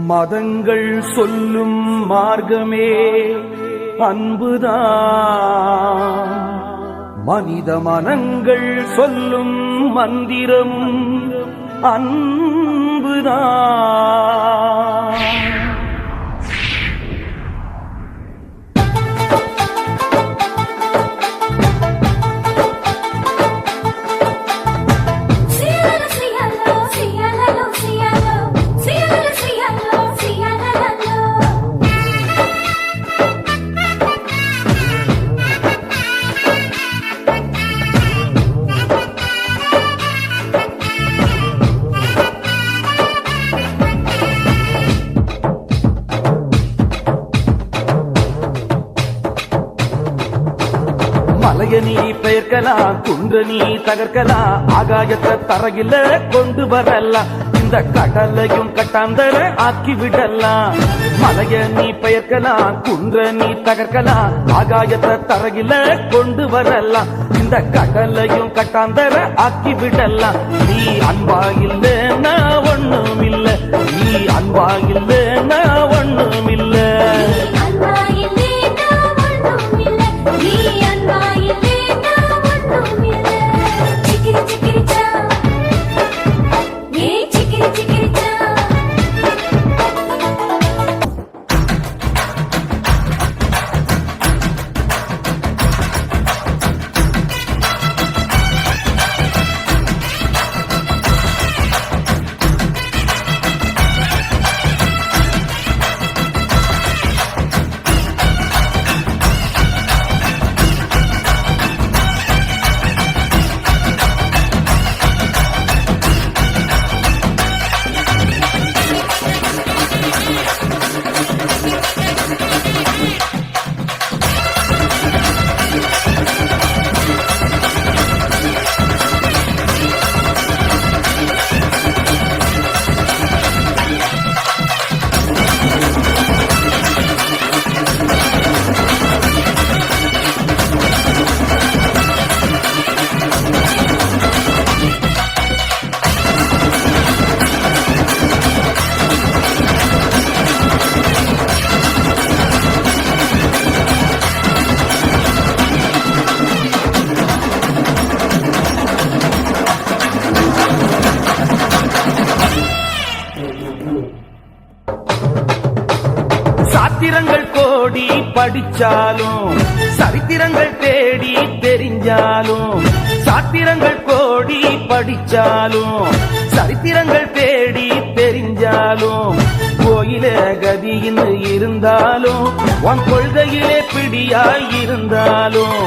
மதங்கள் சொல்லும் மார்க்கமே அன்புதான், மனித மனங்கள் சொல்லும் மந்திரம் அன்புதான். மலைய நீ பெயர்க்கலாம், குன்ற நீ தகர்க்கலாம், ஆகாயத்தை தரகில கொண்டு வரலாம், இந்த கடலையும் கட்டாந்தர ஆக்கி விடலாம். மலைய நீ பெயர்க்கலாம், குன்ற நீ தகர்க்கலாம், ஆகாயத்தை தரகில கொண்டு வரலாம், இந்த கடலையும் கட்டாந்தர ஆக்கி விடலாம். நீ அன்பா இல்லைன்னா ஒண்ணும் இல்ல, நீ அன்பா இல்லைன்னா ஒண்ணும் இல்ல. சாத்திரங்கள் கோடி படிச்சாலும், சரித்திரங்கள் தேடி தெரிஞ்சாலும், சாத்திரங்கள் கோடி படிச்சாலும், சரித்திரங்கள் தேடி தெரிஞ்சாலும், கோயிலே கதின்னு இருந்தாலும், உன் கொள்கையிலே பிடியாய் இருந்தாலும்,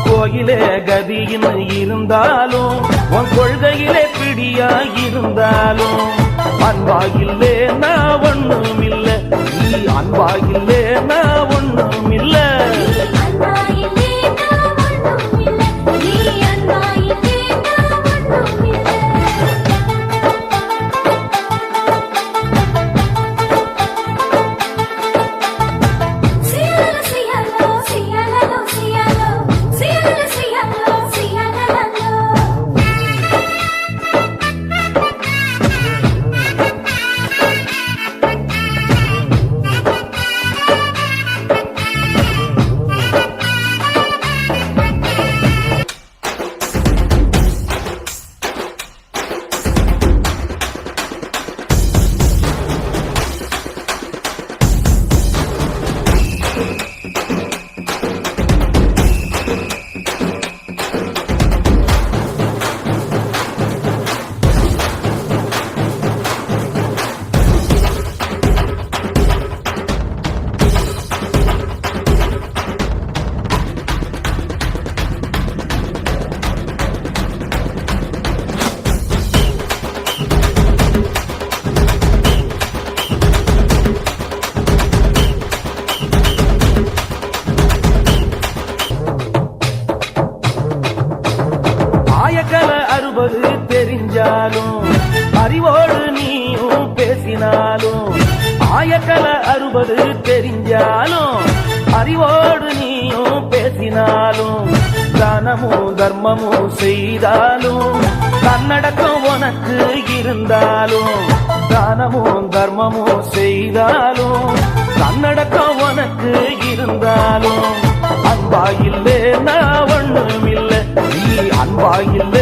கோயிலே கதின்னு இருந்தாலும், உன் கொள்கையிலே பிடியாய் இருந்தாலும், அன்பாகில்லே நான் ஒண்ணும் இல்ல, நீ அன்பாகில்லே நான் ஒண்ணும் இல்ல. தெரிஞ்சாலும், அறிவோடு நீயும் பேசினாலும், ஆயக்கல 60 தெரிஞ்சாலும், அறிவோடு நீயும் பேசினாலும், தானமும் தர்மமும் செய்தாலும் தன்னடக்கம் உனக்கு இருந்தாலும் தானமும் தர்மமும் செய்தாலும் தன்னடக்கம் உனக்கு இருந்தாலும் அன்பா இல்லே நான் ஒண்ணும் இல்லை நீ அன்பா இல்லை